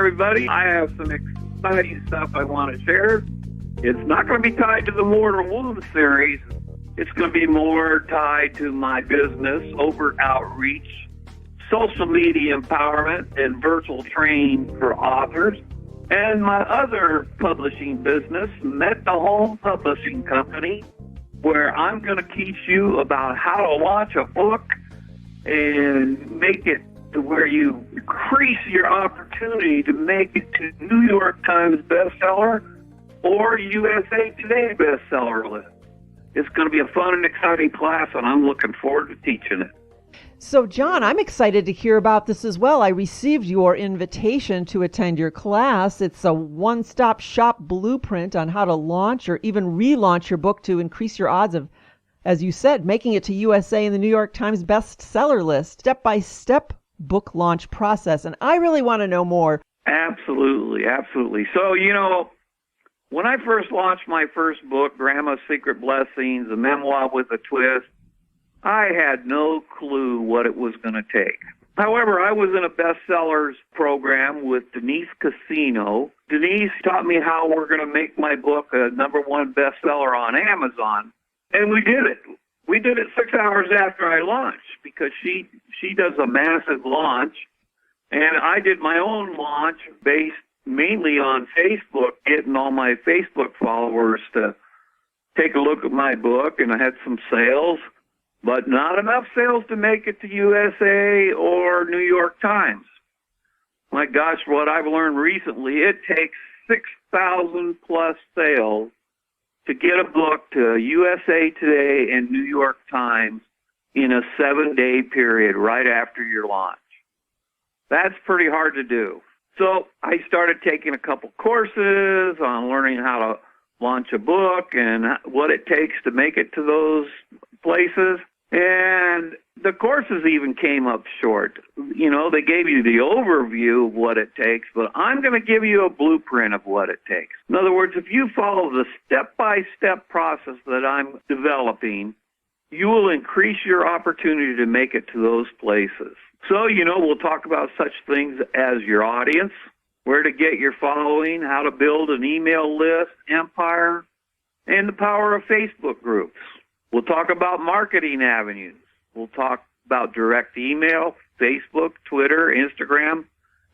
everybody. I have some exciting stuff I want to share. It's not going to be tied to the Mortal Wound series. It's going to be more tied to my business, overt outreach, social media empowerment, and virtual training for authors. And my other publishing business, Met the Home Publishing Company, where I'm going to teach you about how to launch a book and make it to where you increase your opportunity to make it to New York Times Bestseller or USA Today Bestseller list. It's going to be a fun and exciting class, and I'm looking forward to teaching it. So, John, I'm excited to hear about this as well. I received your invitation to attend your class. It's a one-stop shop blueprint on how to launch or even relaunch your book to increase your odds of, as you said, making it to USA and the New York Times bestseller list. Step-by-step book launch process. And I really want to know more. Absolutely, absolutely. So, when I first launched my first book, Grandma's Secret Blessings, a memoir with a twist, I had no clue what it was going to take. However, I was in a bestsellers program with Denise Casino. Denise taught me how we're going to make my book a #1 bestseller on Amazon, and we did it. We did it 6 hours after I launched because she does a massive launch, and I did my own launch based mainly on Facebook, getting all my Facebook followers to take a look at my book, and I had some sales. But not enough sales to make it to USA or New York Times. My gosh, what I've learned recently, it takes 6,000 plus sales to get a book to USA Today and New York Times in a 7-day period right after your launch. That's pretty hard to do. So I started taking a couple courses on learning how to launch a book and what it takes to make it to those places. And the courses even came up short. They gave you the overview of what it takes, but I'm going to give you a blueprint of what it takes. In other words, if you follow the step-by-step process that I'm developing, you will increase your opportunity to make it to those places. So, we'll talk about such things as your audience, where to get your following, how to build an email list empire, and the power of Facebook groups. We'll talk about marketing avenues. We'll talk about direct email, Facebook, Twitter, Instagram,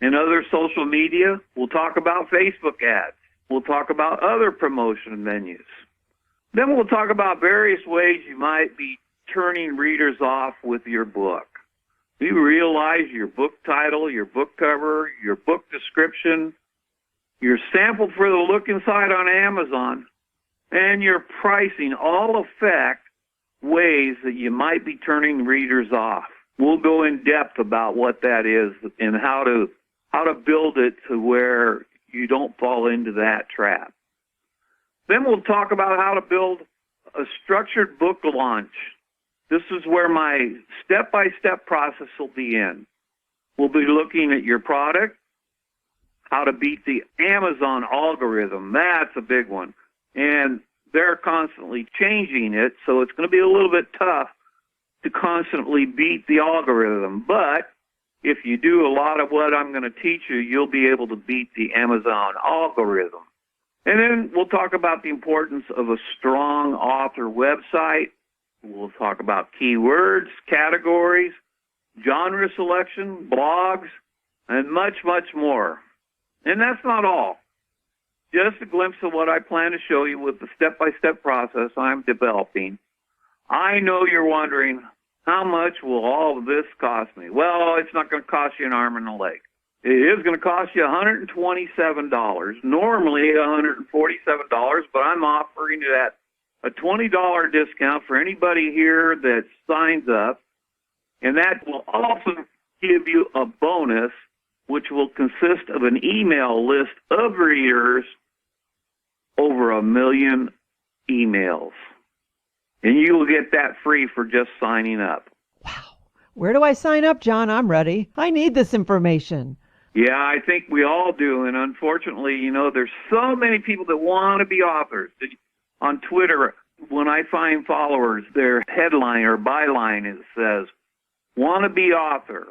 and other social media. We'll talk about Facebook ads. We'll talk about other promotion venues. Then we'll talk about various ways you might be turning readers off with your book. You realize your book title, your book cover, your book description, your sample for the look inside on Amazon, and your pricing all affect ways that you might be turning readers off. We'll go in depth about what that is and how to build it to where you don't fall into that trap. Then we'll talk about how to build a structured book launch. This is where my step-by-step process will be in. We'll be looking at your product, how to beat the Amazon algorithm. That's a big one. And they're constantly changing it, so it's going to be a little bit tough to constantly beat the algorithm. But if you do a lot of what I'm going to teach you, you'll be able to beat the Amazon algorithm. And then we'll talk about the importance of a strong author website. We'll talk about keywords, categories, genre selection, blogs, and much, much more. And that's not all. Just a glimpse of what I plan to show you with the step-by-step process I'm developing. I know you're wondering, how much will all of this cost me? Well, it's not going to cost you an arm and a leg. It is going to cost you $127, normally $147, but I'm offering it at a $20 discount for anybody here that signs up, and that will also give you a bonus, which will consist of an email list of readers, over 1 million emails. And you will get that free for just signing up. Wow. Where do I sign up, John? I'm ready. I need this information. Yeah, I think we all do. And unfortunately, there's so many people that want to be authors. On Twitter, when I find followers, their headline or byline it says, "Want to be author."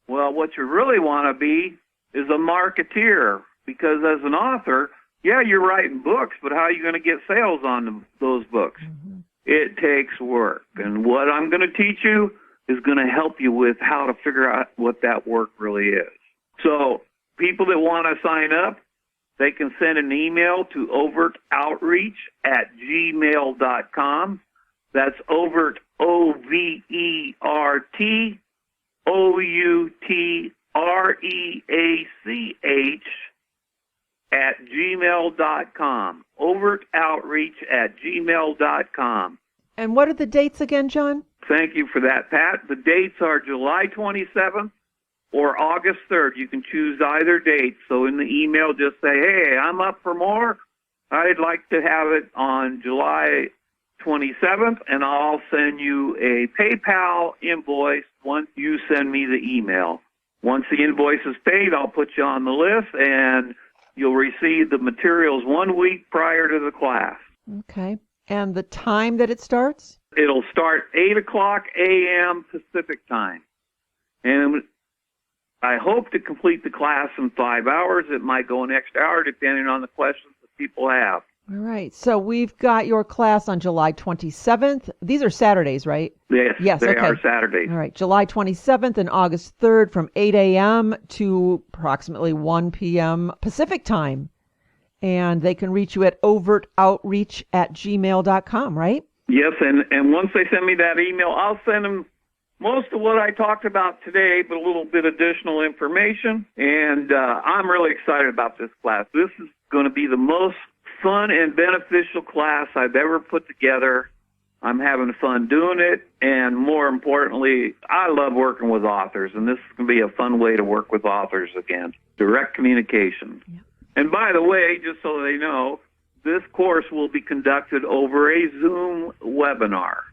Well, what you really want to be is a marketeer, because as an author, yeah, you're writing books, but how are you going to get sales on those books? Mm-hmm. It takes work. And what I'm going to teach you is going to help you with how to figure out what that work really is. So people that want to sign up, they can send an email to overtoutreach@gmail.com. That's overt, OVERT, OUTREACH @gmail.com. overtoutreach@gmail.com. And what are the dates again, John? Thank you for that, Pat. The dates are July 27th or August 3rd. You can choose either date. So in the email, just say, hey, I'm up for more. I'd like to have it on July 27th, and I'll send you a PayPal invoice once you send me the email. Once the invoice is paid, I'll put you on the list, and you'll receive the materials 1 week prior to the class. Okay. And the time that it starts? It'll start 8 o'clock a.m. Pacific time. And I hope to complete the class in 5 hours. It might go an extra hour depending on the questions that people have. All right. So we've got your class on July 27th. These are Saturdays, right? Yes, they are Saturdays. All right. July 27th and August 3rd from 8 a.m. to approximately 1 p.m. Pacific time. And they can reach you at overtoutreach@gmail.com, right? Yes, and once they send me that email, I'll send them most of what I talked about today, but a little bit additional information. And I'm really excited about this class. This is going to be the most fun and beneficial class I've ever put together. I'm having fun doing it, and more importantly, I love working with authors, and this is going to be a fun way to work with authors again. Direct communication. Yeah. And by the way, just so they know, this course will be conducted over a Zoom webinar.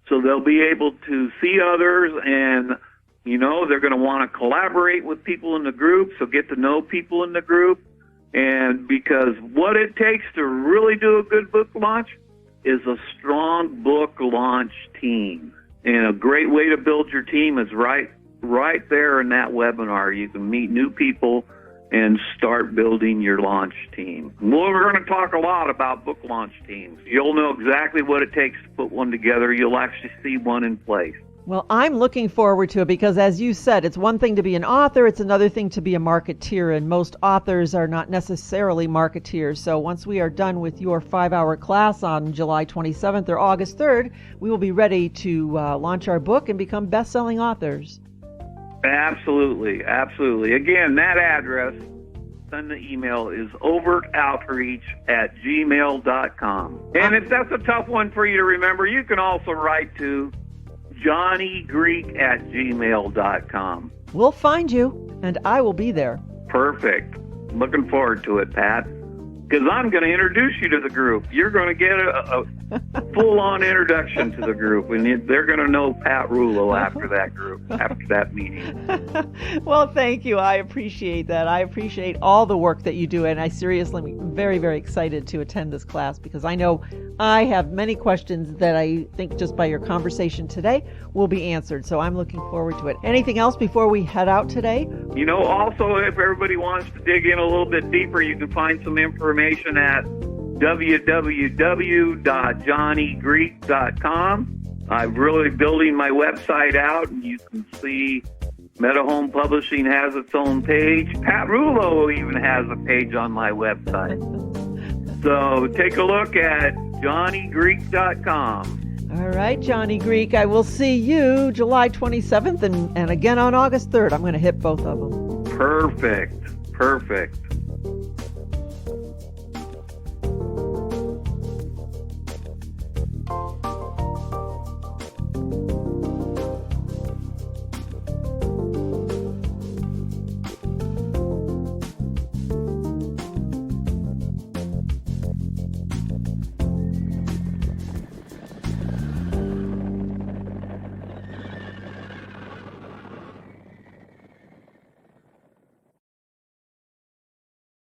So they'll be able to see others, and, they're going to want to collaborate with people in the group, so get to know people in the group. And because what it takes to really do a good book launch is a strong book launch team. And a great way to build your team is right there in that webinar. You can meet new people and start building your launch team. Well, we're going to talk a lot about book launch teams. You'll know exactly what it takes to put one together. You'll actually see one in place. Well, I'm looking forward to it because, as you said, it's one thing to be an author, it's another thing to be a marketeer, and most authors are not necessarily marketeers. So once we are done with your 5-hour class on July 27th or August 3rd, we will be ready to launch our book and become best-selling authors. Absolutely, absolutely. Again, that address, send the email, is overtoutreach@gmail.com. And if that's a tough one for you to remember, you can also write to JohnEgreek@gmail.com. We'll find you, and I will be there. Perfect. Looking forward to it, Pat. Because I'm going to introduce you to the group. You're going to get a full-on introduction to the group, and they're going to know Pat Rulo after that group, after that meeting. Well, thank you. I appreciate that. I appreciate all the work that you do, and I seriously am very, very excited to attend this class because I know I have many questions that I think just by your conversation today will be answered. So I'm looking forward to it. Anything else before we head out today? Also, if everybody wants to dig in a little bit deeper, you can find some information at www.JohnEgreek.com. I'm really building my website out, and you can see Meta Home Publishing has its own page. Pat Rulo even has a page on my website. So take a look at JohnEgreek.com. All right, JohnEgree, I will see you July 27th and again on August 3rd. I'm going to hit both of them. Perfect.